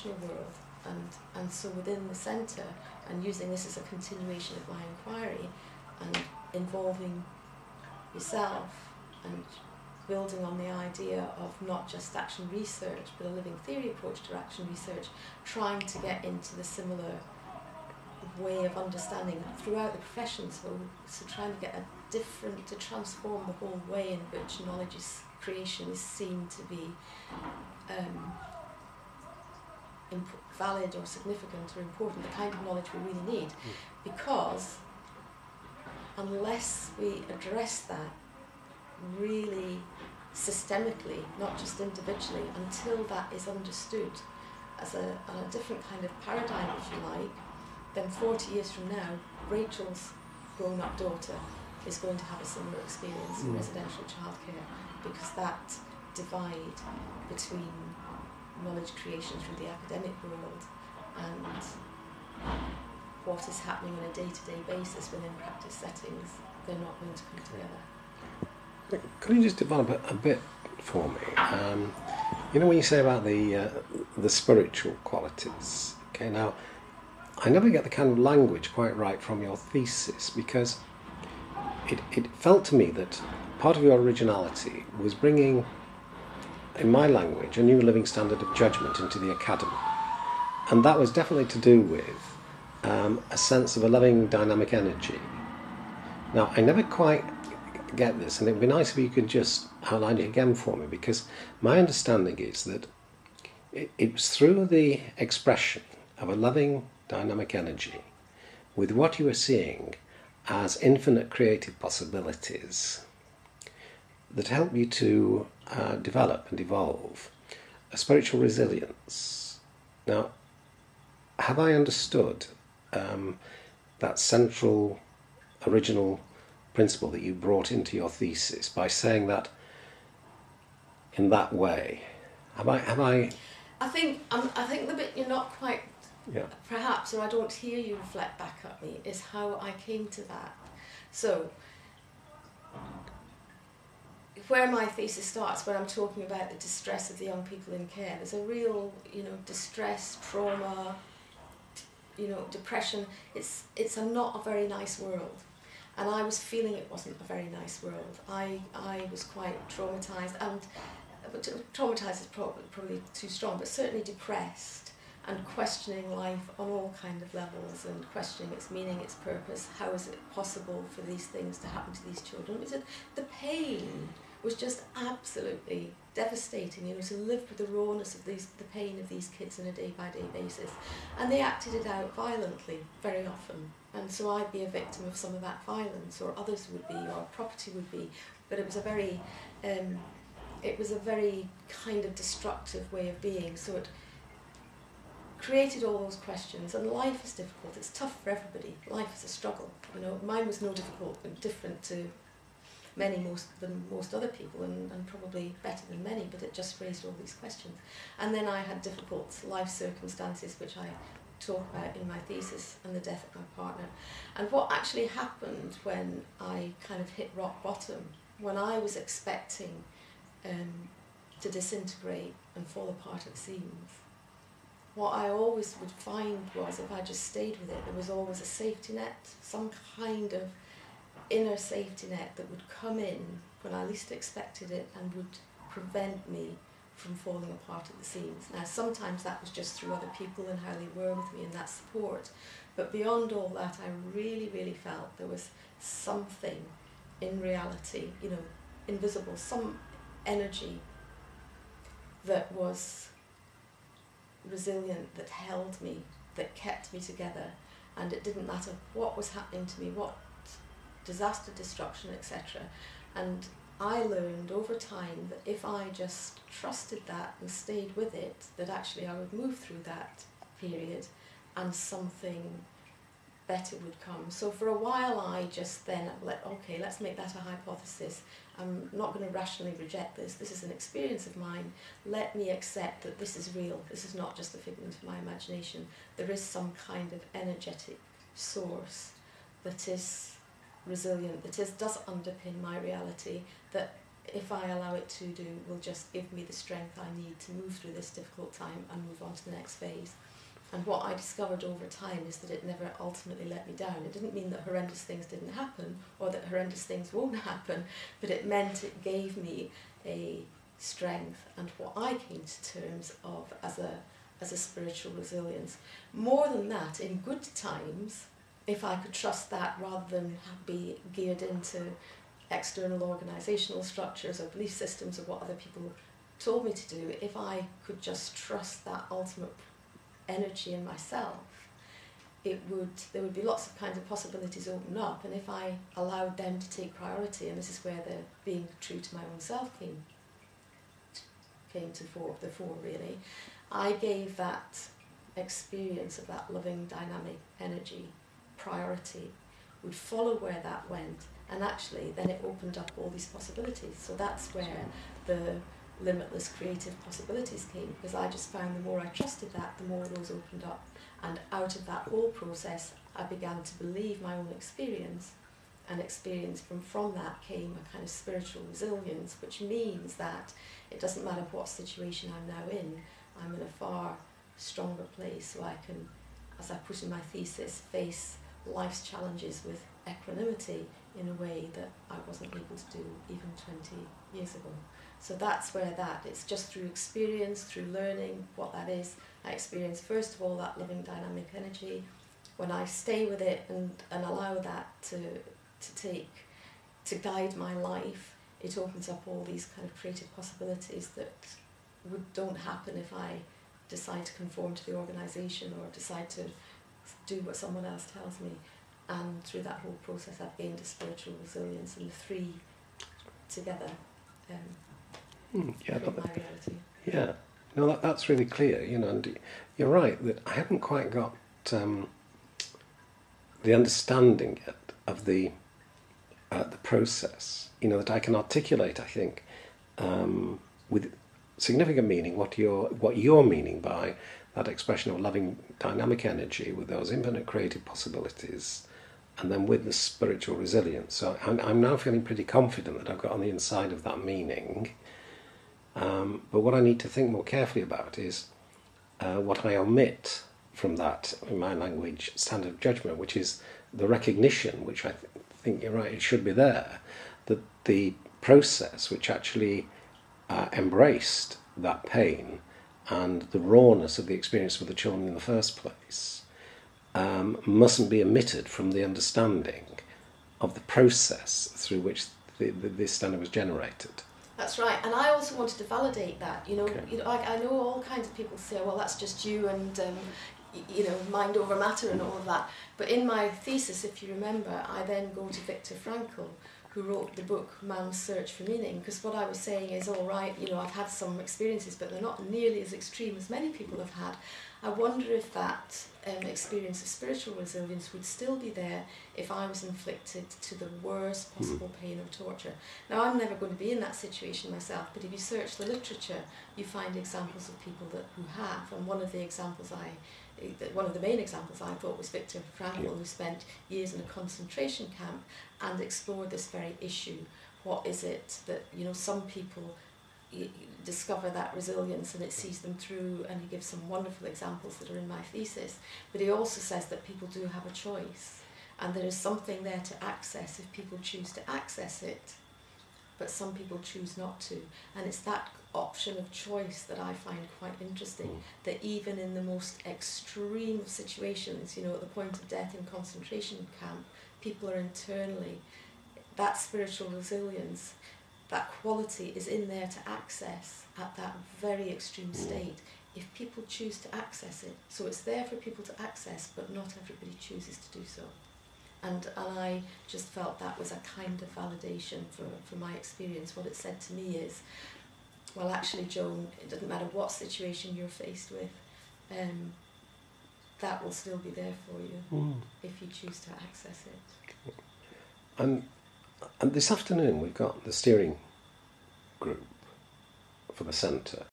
emotional world, and so within the centre, and using this as a continuation of my inquiry, and involving yourself and building on the idea of not just action research but a living theory approach to action research, trying to get into the similar way of understanding throughout the profession, so trying to get a different, to transform the whole way in which knowledge creation is seen to be valid or significant or important, the kind of knowledge we really need, because unless we address that really systemically, not just individually, until that is understood as a different kind of paradigm, if you like, then 40 years from now, Rachel's grown-up daughter is going to have a similar experience in residential childcare, because that divide between knowledge creation through the academic world and what is happening on a day-to-day basis within practice settings, they're not going to come together. Could you just develop a bit for me? You know, when you say about the spiritual qualities, okay, now, I never get the kind of language quite right from your thesis, because it felt to me that part of your originality was bringing, in my language, a new living standard of judgment into the academy. And that was definitely to do with a sense of a loving dynamic energy. Now, I never quite get this, and it would be nice if you could just outline it again for me, because my understanding is that it was through the expression of a loving dynamic energy with what you were seeing as infinite creative possibilities that help you to develop and evolve a spiritual resilience. Now, have I understood that central original principle that you brought into your thesis by saying that in that way? Have I? I think the bit you're not quite, perhaps, or I don't hear you reflect back at me, is how I came to that. So, where my thesis starts, when I'm talking about the distress of the young people in care, there's a real, distress, trauma, depression. It's not a very nice world. And I was feeling it wasn't a very nice world. I was quite traumatised, and traumatised is probably too strong, but certainly depressed and questioning life on all kind of levels, and questioning its meaning, its purpose. How is it possible for these things to happen to these children? The pain was just absolutely devastating, to live with the rawness of the pain of these kids on a day-by-day basis. And they acted it out violently very often. And so I'd be a victim of some of that violence, or others would be, or property would be. But it was a very kind of destructive way of being. So it created all those questions. And life is difficult. It's tough for everybody. Life is a struggle. Mine was no different to most other people, and probably better than many, but it just raised all these questions. And then I had difficult life circumstances, which I talk about in my thesis, and the death of my partner. And what actually happened when I kind of hit rock bottom, when I was expecting to disintegrate and fall apart at the seams, what I always would find was, if I just stayed with it, there was always a safety net, some kind of inner safety net that would come in when I least expected it and would prevent me from falling apart at the seams. Now, sometimes that was just through other people and how they were with me and that support, but beyond all that, I really, really felt there was something in reality, invisible, some energy that was resilient, that held me, that kept me together, and it didn't matter what was happening to me, what disaster, destruction, etc. And I learned over time that if I just trusted that and stayed with it, that actually I would move through that period and something better would come. So for a while I just then let's make that a hypothesis. I'm not going to rationally reject this. This is an experience of mine. Let me accept that this is real. This is not just a figment of my imagination. There is some kind of energetic source that is resilient, that does underpin my reality, that if I allow it to do, will just give me the strength I need to move through this difficult time and move on to the next phase. And what I discovered over time is that it never ultimately let me down. It didn't mean that horrendous things didn't happen or that horrendous things won't happen, but it meant it gave me a strength and what I came to terms of as a spiritual resilience. More than that, in good times, if I could trust that rather than be geared into external organisational structures or belief systems or what other people told me to do, if I could just trust that ultimate energy in myself, there would be lots of kinds of possibilities open up, and if I allowed them to take priority, and this is where the being true to my own self came to the fore really, I gave that experience of that loving dynamic energy priority, would follow where that went, and actually then it opened up all these possibilities. So that's where the limitless creative possibilities came, because I just found the more I trusted that, the more those opened up, and out of that whole process I began to believe my own experience, and experience from that came a kind of spiritual resilience, which means that it doesn't matter what situation I'm now in, I'm in a far stronger place, so I can, as I put in my thesis, face life's challenges with equanimity in a way that I wasn't able to do even 20 years ago. So that's where it's just through experience, through learning what that is. I experience first of all that loving dynamic energy. When I stay with it and allow that to guide my life, it opens up all these kind of creative possibilities that don't happen if I decide to conform to the organisation or decide to do what someone else tells me. And through that whole process I've gained a spiritual resilience, and the three together create my reality. Yeah, no, that's really clear, and you're right that I haven't quite got the understanding yet of the process, that I can articulate, I think, with significant meaning what you're meaning by that expression of loving dynamic energy with those infinite creative possibilities, and then with the spiritual resilience. So I'm now feeling pretty confident that I've got on the inside of that meaning. But what I need to think more carefully about is what I omit from that, in my language, standard of judgment, which is the recognition, which I think you're right, it should be there, that the process which actually embraced that pain and the rawness of the experience with the children in the first place mustn't be omitted from the understanding of the process through which this standard was generated. That's right, and I also wanted to validate that. Okay. I know all kinds of people say, well, that's just you and mind over matter and all of that. But in my thesis, if you remember, I then go to Viktor Frankl, who wrote the book Man's Search for Meaning, because what I was saying is, all right, I've had some experiences, but they're not nearly as extreme as many people have had. I wonder if that experience of spiritual resilience would still be there if I was inflicted to the worst possible pain or torture. Now, I'm never going to be in that situation myself, but if you search the literature, you find examples of people who have, and one of the main examples I thought was Viktor Frankl, who spent years in a concentration camp and explored this very issue. What is it that, some people discover that resilience and it sees them through, and he gives some wonderful examples that are in my thesis. But he also says that people do have a choice, and there is something there to access if people choose to access it, but some people choose not to. And it's that option of choice that I find quite interesting, that even in the most extreme of situations, at the point of death in concentration camp, people are internally, that spiritual resilience, that quality is in there to access at that very extreme state, if people choose to access it. So it's there for people to access, but not everybody chooses to do so. And I just felt that was a kind of validation for my experience. What it said to me is, well, actually, Joan, it doesn't matter what situation you're faced with, that will still be there for you if you choose to access it. And this afternoon we've got the steering group for the centre,